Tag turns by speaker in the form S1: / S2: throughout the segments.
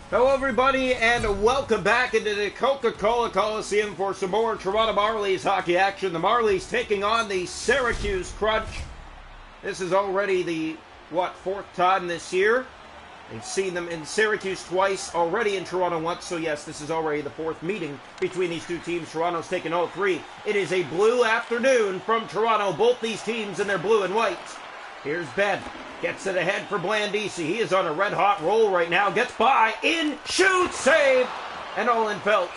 S1: Hello everybody and welcome back into the Coca-Cola Coliseum for some more Toronto Marlies hockey action. The Marlies taking on the Syracuse Crunch. This is already the, fourth time this year. They've seen them in Syracuse twice, already in Toronto once, so yes, this is already the fourth meeting between these two teams. Toronto's taken all three. It is a blue afternoon from Toronto, both these teams in their blue and white. Here's Ben. Gets it ahead for Blandisi. He is on a red-hot roll right now. Gets by, in, shoots, save! And Olenfelt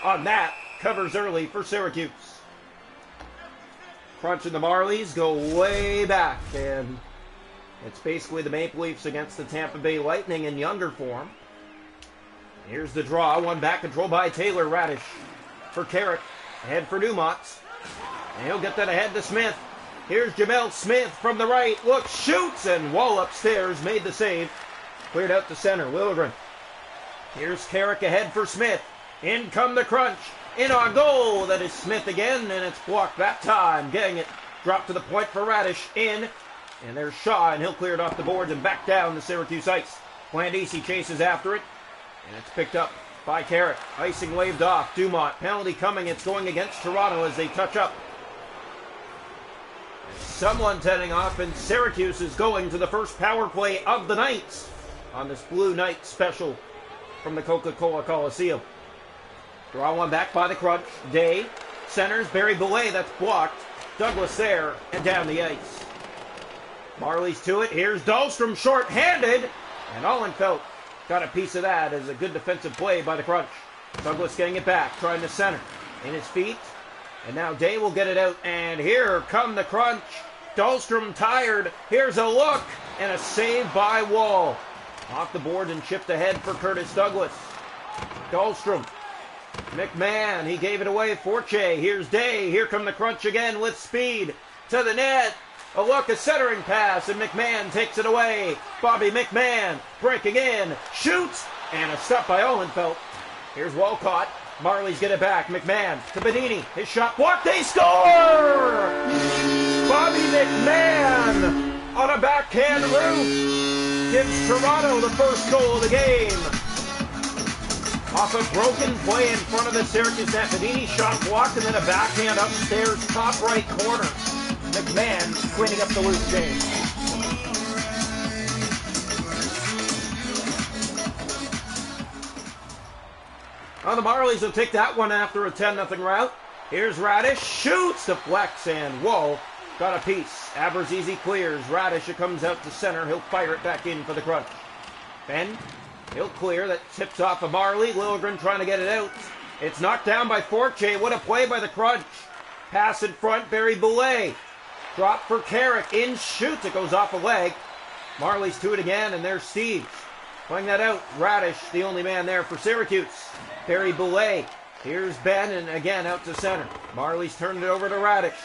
S1: on that covers early for Syracuse. Crunch and the Marlies go way back, and it's basically the Maple Leafs against the Tampa Bay Lightning in younger form. Here's the draw. One back control by Taylor. Radish for Carrick. Ahead for Dumont. And he'll get that ahead to Smith. Here's Jamel Smith from the right. Look, shoots, and wall upstairs. Made the save. Cleared out to center. Liljegren. Here's Carrick ahead for Smith. In come the Crunch. In on goal. That is Smith again, and it's blocked that time. Getting it dropped to the point for Radish. In. And there's Shaw, and he'll clear it off the boards and back down the Syracuse ice. Blandisi chases after it, and it's picked up by Carrick. Icing waved off. Dumont. Penalty coming. It's going against Toronto as they touch up. Someone's heading off, and Syracuse is going to the first power play of the night on this Blue Night special from the Coca-Cola Coliseum. Draw one back by the Crunch. Day centers. Barry Boulet, that's blocked. Douglas there, and down the ice. Marlies to it. Here's Dahlstrom short-handed, and Olenfelt got a piece of that as a good defensive play by the Crunch. Douglas getting it back, trying to center. In his feet. And now Day will get it out, and here come the Crunch. Dahlstrom tired. Here's a look, and a save by Wall. Off the board and chipped ahead for Curtis Douglas. Dahlstrom. McMahon, he gave it away. Forche, here's Day. Here come the Crunch again with speed. To the net. A look, a centering pass, and McMahon takes it away. Bobby McMahon breaking in. Shoots, and a stop by Olenfelt. Here's Walcott. Marlies get it back. McMahon to Bedini. His shot blocked. They score! Bobby McMahon on a backhand roof gives Toronto the first goal of the game. Off a broken play in front of the Syracuse net. Bedini shot blocked, and then a backhand upstairs, top right corner. McMahon cleaning up the loose change. Well, the Marlies will take that one after a 10-0 rout. Here's Radish, shoots, deflects, and Wall got a piece. Abruzzese clears. Radish, it comes out to center. He'll fire it back in for the Crunch. Ben, he'll clear. That tips off of Marley. Liljegren trying to get it out. It's knocked down by Forche. What a play by the Crunch. Pass in front, Barry Boulet. Drop for Carrick. In, shoots. It goes off a leg. Marlies to it again, and there's Steves. Playing that out. Radish, the only man there for Syracuse. Barry Boulet. Here's Ben, and again out to center. Marlies turned it over to Radish.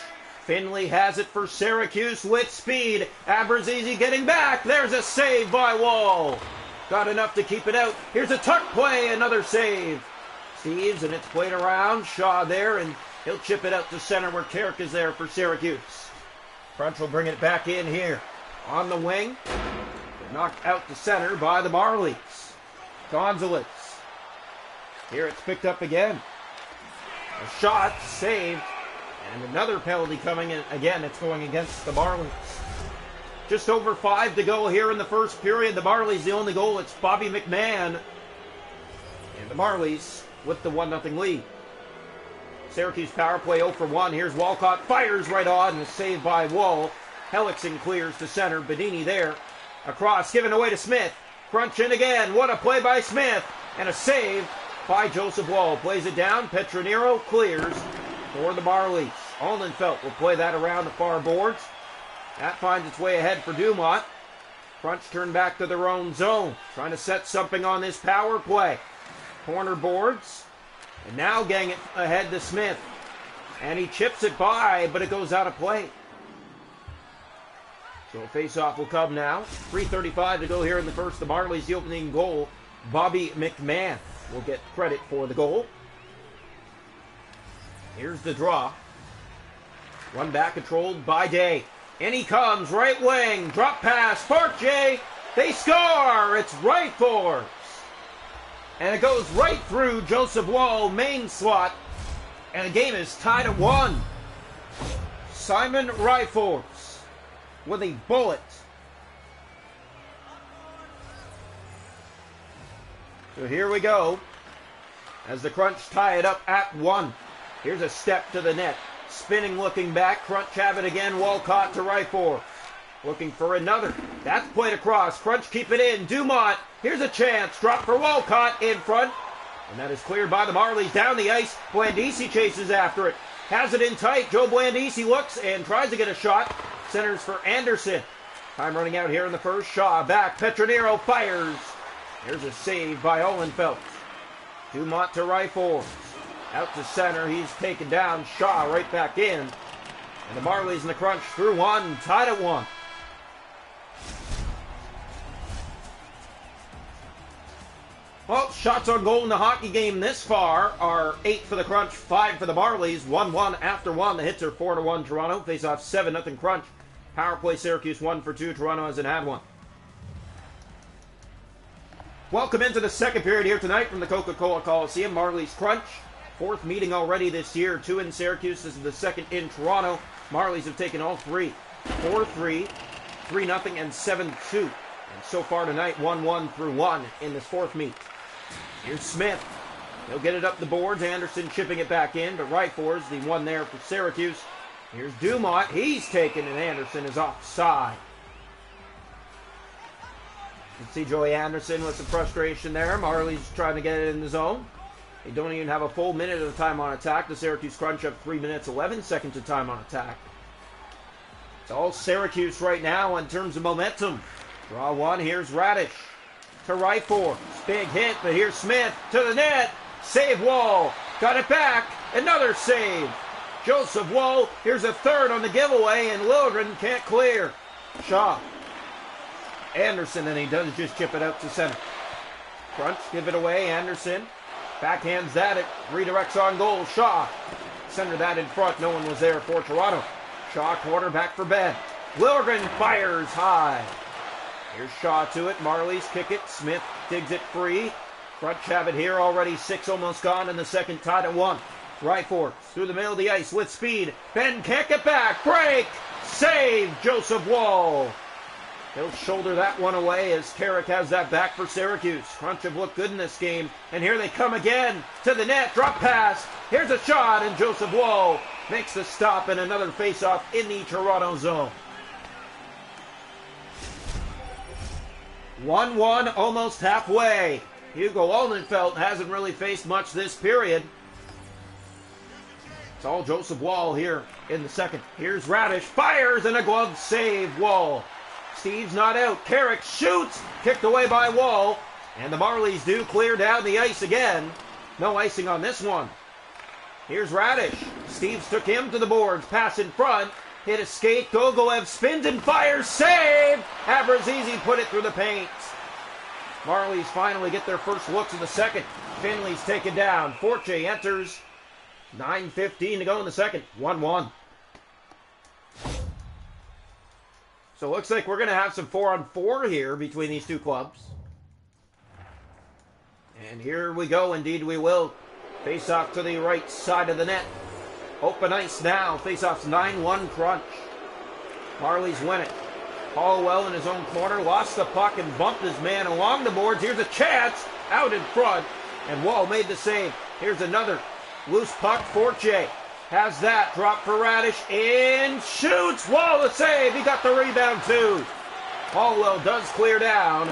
S1: Finley has it for Syracuse with speed. Abruzzese getting back. There's a save by Wall. Got enough to keep it out. Here's a tuck play. Another save. Steves, and it's played around. Shaw there, and he'll chip it out to center where Carrick is there for Syracuse. Crunch will bring it back in here. On the wing. Knocked out to center by the Marlies. Gonzalez. Here it's picked up again. A shot saved. And another penalty coming in. Again, it's going against the Marlies. Just over 5 to go here in the first period. The Marlies, the only goal. It's Bobby McMahon. And the Marlies with the 1-0 lead. Syracuse power play 0 for 1. Here's Walcott. Fires right on. And a save by Wall. Hellickson clears to center. Bedini there. Across. Given away to Smith. Crunch in again. What a play by Smith. And a save by Joseph Wall. Plays it down. Petronero clears for the Marlies. Olenfelt will play that around the far boards. That finds its way ahead for Dumont. Crunch turned back to their own zone. Trying to set something on this power play. Corner boards. And now getting it ahead to Smith. And he chips it by, but it goes out of play. So a face-off will come now. 3:35 to go here in the first. The Marlies, the opening goal. Bobby McMahon will get credit for the goal. Here's the draw. One back controlled by Day. In he comes, right wing, drop pass, Forche. They score! It's right force. And it goes right through Joseph Wall, main slot. And the game is tied at 1. Simon Ryforce with a bullet. So here we go. As the Crunch tie it up at 1. Here's a step to the net. Spinning, looking back. Crunch have it again. Walcott to Ryforce. Looking for another. That's played across. Crunch keep it in. Dumont. Here's a chance. Drop for Walcott in front. And that is cleared by the Marlies. Down the ice. Blandisi chases after it. Has it in tight. Joe Blandisi looks and tries to get a shot. Centers for Anderson. Time running out here in the first. Shaw back. Petronero fires. There's a save by Olenfeld. Dumont to Ryforce. Out to center. He's taken down. Shaw right back in. And the Marlies in the Crunch through 1. Tied at 1. Well, shots on goal in the hockey game this far are 8 for the Crunch, 5 for the Marlies, 1-1 after 1. The hits are 4-1 Toronto. Face off 7-0 Crunch. Power play Syracuse 1 for 2. Toronto hasn't had one. Welcome into the second period here tonight from the Coca-Cola Coliseum. Marlies Crunch. 4th meeting already this year. 2 in Syracuse. This is the 2nd in Toronto. Marlies have taken all 3. 4-3, 3-0, and 7-2. And so far tonight, 1-1 through 1 in this 4th meet. Here's Smith. He'll get it up the boards. Anderson chipping it back in, but Ryforce, the one there for Syracuse. Here's Dumont. He's taken, and Anderson is offside. You can see Joey Anderson with some frustration there. Marlies trying to get it in the zone. They don't even have a full minute of time on attack. The Syracuse Crunch up 3 minutes, 11 seconds of time on attack. It's all Syracuse right now in terms of momentum. Draw 1. Here's Radish to Ryforce. Big hit, but here's Smith to the net. Save Wall. Got it back. Another save. Joseph Wall. Here's a third on the giveaway, and Liljegren can't clear. Shaw. Anderson, and he does just chip it out to center. Crunch, give it away. Anderson backhands that. It redirects on goal. Shaw. Center that in front. No one was there for Toronto. Shaw quarterback for Ben. Liljegren fires high. Here's Shaw to it. Marlies kick it. Smith digs it free. Crunch have it here. Already 6 almost gone in the second. Tied at 1. Ryforce through the middle of the ice with speed. Ben can't get back. Break. Save. Joseph Wall. He'll shoulder that one away as Carrick has that back for Syracuse. Crunch have looked good in this game. And here they come again to the net. Drop pass. Here's a shot, and Joseph Wall makes the stop, and another face-off in the Toronto zone. 1-1, almost halfway. Hugo Olenfeld hasn't really faced much this period. It's all Joseph Wall here in the second. Here's Radish. Fires, and a glove save. Wall. Steve's not out. Carrick shoots. Kicked away by Wall. And the Marlies do clear down the ice again. No icing on this one. Here's Radish. Steves took him to the boards. Pass in front. Hit a skate. Gogolev spins and fires. Save! Abrazizi put it through the paint. Marlies finally get their first looks in the second. Finley's taken down. Forte enters. 9:15 to go in the second. 1-1. So it looks like we're going to have some 4-on-4 here between these two clubs. And here we go. Indeed we will. Face off to the right side of the net. Open ice now. Face-off's 9-1 Crunch. Marlies win it. Hallwell in his own corner. Lost the puck and bumped his man along the boards. Here's a chance. Out in front. And Wall made the save. Here's another. Loose puck. Forte has that. Drop for Radish. And shoots. Wall the save. He got the rebound too. Hallwell does clear down.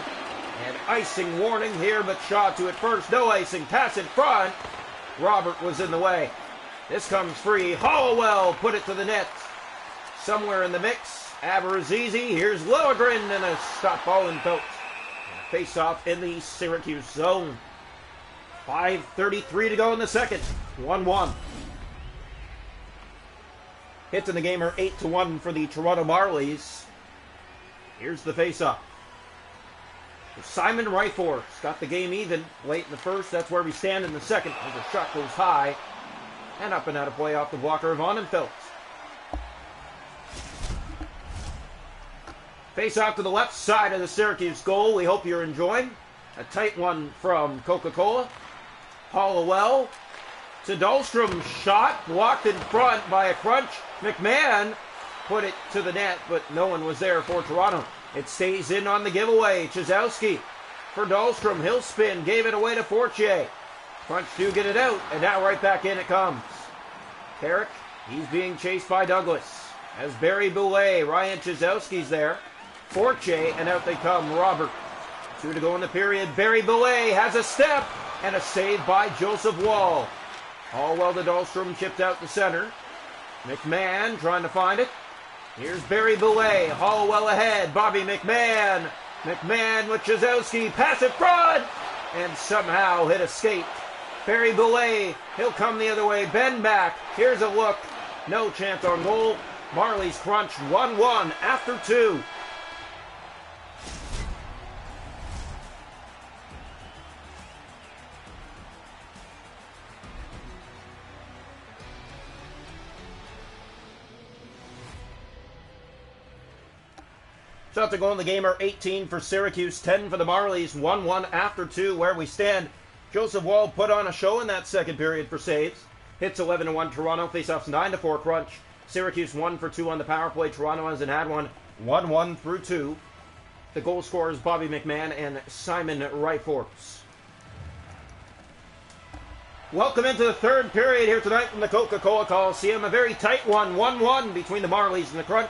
S1: And icing warning here, but Shaw to it first. No icing. Pass in front. Robert was in the way. This comes free. Hollowell put it to the net. Somewhere in the mix. Abrazizi. Here's Liljegren and a stop ball in Phelps. Face-off in the Syracuse zone. 5:33 to go in the second. 1-1. Hits in the game are 8-1 for the Toronto Marlies. Here's the face-off. Simon Ryforce got the game even late in the first. That's where we stand in the second. As the shot goes high. And up and out of play off the blocker of Olenfeld. Face off to the left side of the Syracuse goal. We hope you're enjoying. A tight one from Coca-Cola. Hollowell to Dahlstrom. Shot blocked in front by a crunch. McMahon put it to the net, but no one was there for Toronto. It stays in on the giveaway. Chizowski for Dahlstrom. He'll spin. Gave it away to Fortier. Crunch do get it out, and now right back in it comes. Carrick, he's being chased by Douglas. As Barry Boulet, Ryan Chizowski's there. Fortier, and out they come. Robert. 2 to go in the period. Barry Boulet has a step, and a save by Joseph Wall. Hollowell to Dahlstrom, chipped out the center. McMahon trying to find it. Here's Barry Boulet. Hollowell ahead. Bobby McMahon. McMahon with Chizowski. Pass it front, and somehow hit a skate. Barry Boulet, he'll come the other way, bend back, here's a look, no chance on goal. Marlies crunch 1-1 after 2. Shots to goal in the game are 18 for Syracuse, 10 for the Marlies, 1-1 after 2 where we stand. Joseph Wall put on a show in that second period for saves. Hits 11-1 Toronto. Faceoffs 9-4 Crunch. Syracuse 1 for 2 on the power play. Toronto hasn't had one. 1-1 through 2. The goal scorers Bobby McMahon and Simon Ryforce. Welcome into the third period here tonight from the Coca-Cola Coliseum. A very tight one. 1-1 between the Marlies and the Crunch.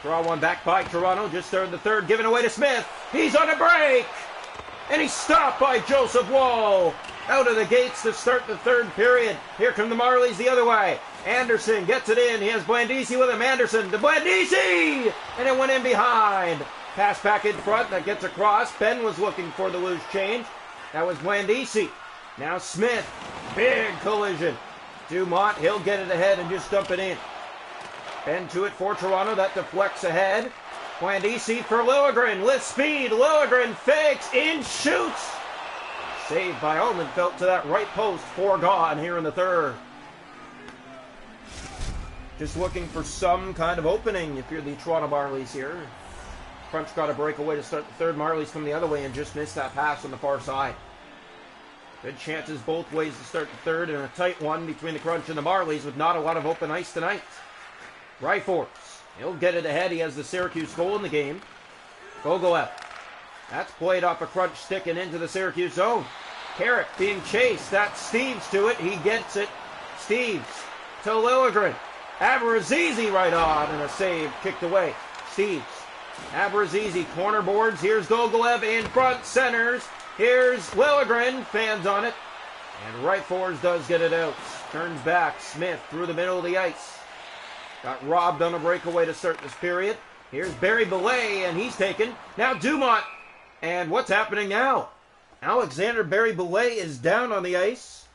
S1: Draw one back by Toronto. Just started the third. Given away to Smith. He's on a break. And he's stopped by Joseph Wall. Out of the gates to start the third period. Here come the Marlies the other way. Anderson gets it in. He has Blandisi with him. Anderson to Blandisi! And it went in behind. Pass back in front. That gets across. Ben was looking for the loose change. That was Blandisi. Now Smith. Big collision. Dumont, he'll get it ahead and just dump it in. Ben to it for Toronto. That deflects ahead. Blandisi for Liljegren with speed. Liljegren fakes in, shoots. Saved by Almenfelt to that right post. 4 gone here in the third. Just looking for some kind of opening if you're the Toronto Marlies here. Crunch got a breakaway to start the third. Marlies come the other way and just missed that pass on the far side. Good chances both ways to start the third, and a tight one between the Crunch and the Marlies with not a lot of open ice tonight. Ryforce. He'll get it ahead. He has the Syracuse goal in the game. Gogolev. That's played off a Crunch stick and into the Syracuse zone. Carrick being chased. That's Steves to it. He gets it. Steves to Liljegren. Abruzzese right on, and a save kicked away. Steves. Abruzzese corner boards. Here's Gogolev in front. Centers. Here's Liljegren. Fans on it. And Ryforce does get it out. Turns back. Smith through the middle of the ice. Got robbed on a breakaway to start this period. Here's Barry Boulet, and he's taken. Now Dumont. And what's happening now? Alexander Barry Boulet is down on the ice.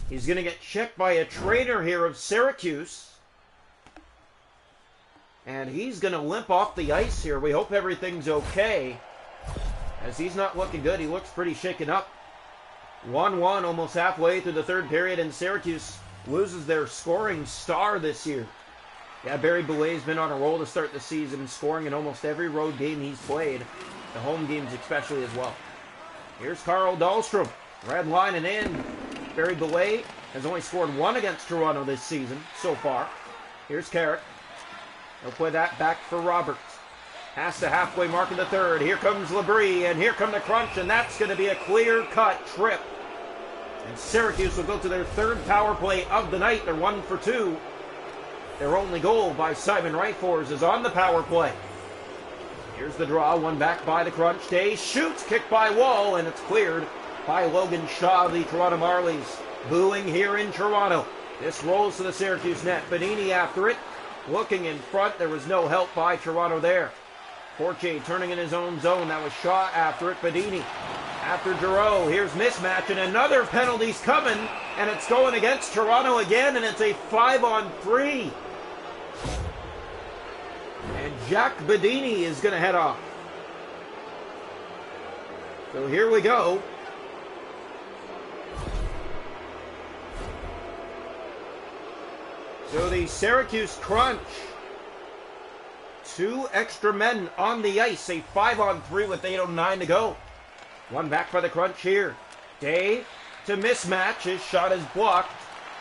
S1: He's going to get checked by a trainer here of Syracuse. And he's going to limp off the ice here. We hope everything's okay, as he's not looking good. He looks pretty shaken up. 1-1 almost halfway through the third period, and Syracuse loses their scoring star this year. Yeah, Barry Boulet's been on a roll to start the season, scoring in almost every road game he's played. The home games especially as well. Here's Carl Dahlstrom. Red line and in. Barry Boulet has only scored 1 against Toronto this season so far. Here's Carrick. He'll play that back for Roberts. Past the halfway mark of the third. Here comes Labrie, and here come the Crunch, and that's going to be a clear-cut trip. And Syracuse will go to their third power play of the night. They're 1 for 2. Their only goal by Simon Ryforce is on the power play. Here's the draw, one back by the Crunch. Day shoots, kicked by Wall, and it's cleared by Logan Shaw, the Toronto Marlies. Booing here in Toronto. This rolls to the Syracuse net. Bonini after it. Looking in front, there was no help by Toronto there. Fortier turning in his own zone. That was Shaw after it. Bonini after Giroux. Here's mismatch, and another penalty's coming, and it's going against Toronto again, and it's a 5-on-3. And Jack Bedini is going to head off. So here we go. So the Syracuse Crunch, 2 extra men on the ice, a 5-on-3 with 8:09 to go. One back by the Crunch here. Day to mismatch. His shot is blocked.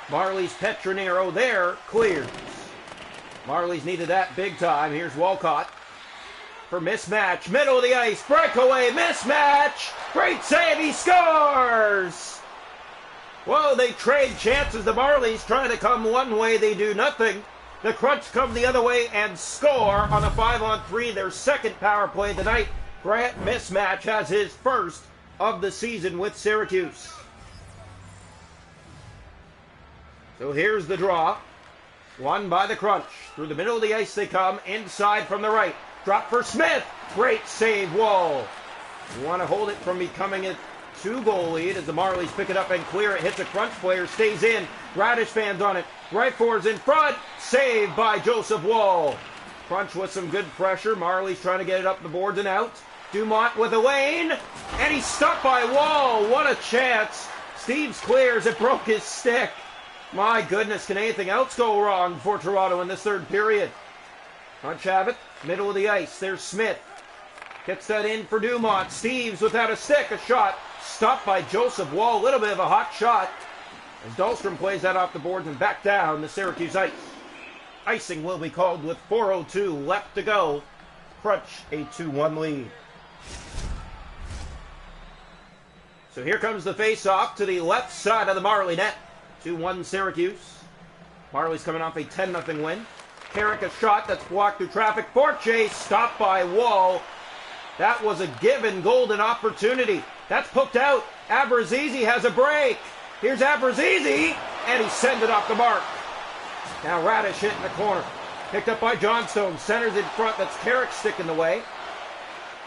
S1: Marlies Petronero there clears. Marlies needed that big time. Here's Walcott for mismatch. Middle of the ice. Breakaway. Mismatch. Great save. He scores. Well, they trade chances. The Marlies trying to come one way. They do nothing. The Crunch come the other way and score on a 5-on-3. Their second power play tonight. Grant Mismatch has his first of the season with Syracuse. So here's the draw. Won by the Crunch. Through the middle of the ice they come. Inside from the right. Drop for Smith. Great save, Wall. You want to hold it from becoming a 2-goal lead as the Marlies pick it up and clear it. Hits a Crunch player. Stays in. Radish fans on it. Right forwards in front. Saved by Joseph Wall. Crunch with some good pressure. Marlies trying to get it up the boards and out. Dumont with a lane. And he's stuck by Wall. What a chance. Steves clears. It broke his stick. My goodness, can anything else go wrong for Toronto in this third period? Crunch have it. Middle of the ice. There's Smith. Gets that in for Dumont. Steves without a stick. A shot. Stopped by Joseph Wall. A little bit of a hot shot. As Dahlstrom plays that off the boards and back down the Syracuse ice. Icing will be called with 4:02 left to go. Crunch a 2-1 lead. So here comes the face-off to the left side of the Marley net. 2-1 Syracuse. Marlies coming off a 10-0 win. Carrick a shot that's blocked through traffic. Forche stopped by Wall. That was a given golden opportunity. That's poked out. Abrazizi has a break. Here's Abrazizi, and he sends it off the mark. Now Radish hit in the corner. Picked up by Johnstone. Centers in front. That's Carrick stick in the way.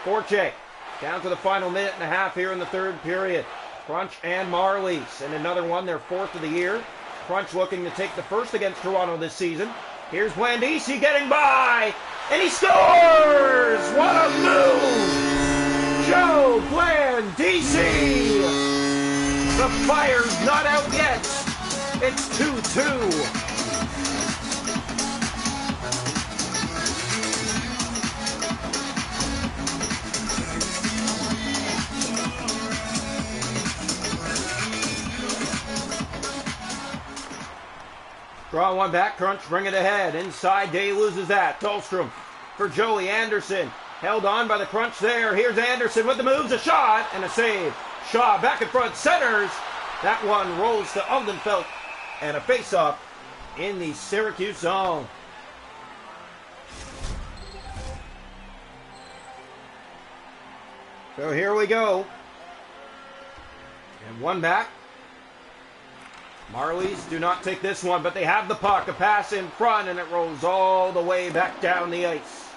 S1: Forche down to the final minute and a half here in the third period. Crunch and Marlies. And another one, their fourth of the year. Crunch looking to take the first against Toronto this season. Here's Blandisi getting by. And he scores! What a move! Joe Blandisi! The fire's not out yet. It's 2-2. Draw one back. Crunch bring it ahead. Inside, Day loses that. Dahlstrom for Joey Anderson. Held on by the Crunch there. Here's Anderson with the moves. A shot and a save. Shaw back in front, centers. That one rolls to Oldenfeld. And a face-off in the Syracuse zone. So here we go. And one back. Marlies do not take this one, but they have the puck. A pass in front, and it rolls all the way back down the ice.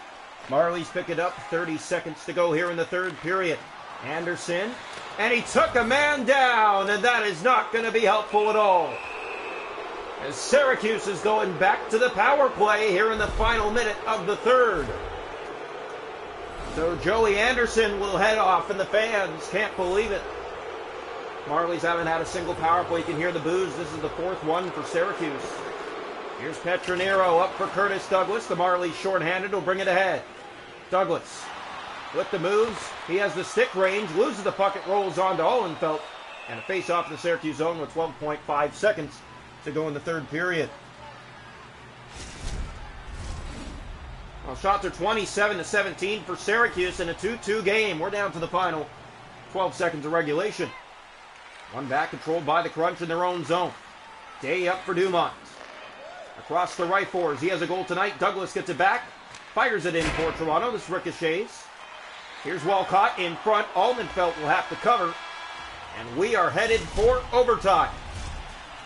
S1: Marlies pick it up. 30 seconds to go here in the third period. Anderson, and he took a man down, and that is not going to be helpful at all. As Syracuse is going back to the power play here in the final minute of the third. So Joey Anderson will head off, and the fans can't believe it. Marlies haven't had a single power play. You can hear the boos. This is the fourth one for Syracuse. Here's Petronero up for Curtis Douglas. The Marlies shorthanded will bring it ahead. Douglas with the moves. He has the stick range, loses the puck, it rolls on to Oldenfeld. And a face-off in the Syracuse zone with 12.5 seconds to go in the third period. Well, shots are 27-17 for Syracuse in a 2-2 game. We're down to the final 12 seconds of regulation. One back controlled by the Crunch in their own zone. Day up for Dumont. Across the right forwards. He has a goal tonight. Douglas gets it back. Fires it in for Toronto. This ricochets. Here's Walcott in front. Aldenfeld will have to cover. And we are headed for overtime.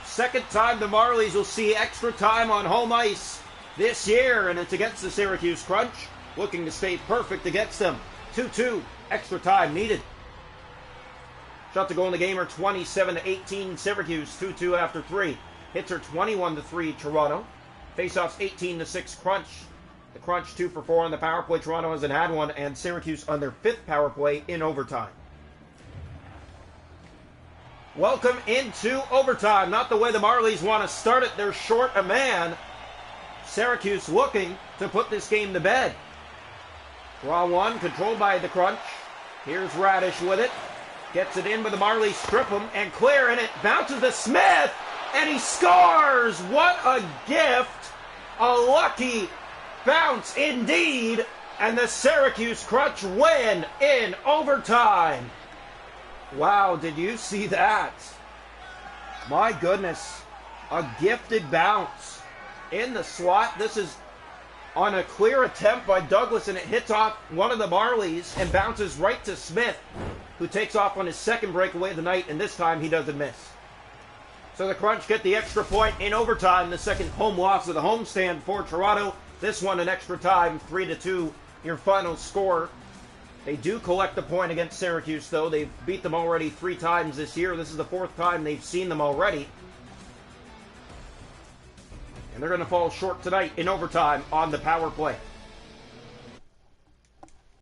S1: Second time the Marlies will see extra time on home ice this year. And it's against the Syracuse Crunch. Looking to stay perfect against them. 2-2. Extra time needed. Shot to go in the game are 27-18 Syracuse. 2-2 after 3. Hits are 21-3 Toronto. Faceoffs 18-6 Crunch. The Crunch 2 for 4 on the power play. Toronto hasn't had one, and Syracuse on their 5th power play in overtime. Welcome into overtime. Not the way the Marlies want to start it. They're short a man. Syracuse looking to put this game to bed. Draw one, controlled by the Crunch. Here's Radish with it. Gets it in, but the Marlies strip him and clear, and it bounces to Smith, and he scores! What a gift! A lucky bounce indeed, and the Syracuse Crunch win in overtime. Wow, did you see that? My goodness, a gifted bounce in the slot. This is on a clear attempt by Douglas, and it hits off one of the Marlies and bounces right to Smith, who takes off on his second breakaway of the night, and this time he doesn't miss. So the Crunch get the extra point in overtime, the second home loss of the homestand for Toronto. This one in extra time, 3-2, your final score. They do collect the point against Syracuse, though. They've beat them already 3 times this year. This is the 4th time they've seen them already. And they're going to fall short tonight in overtime on the power play.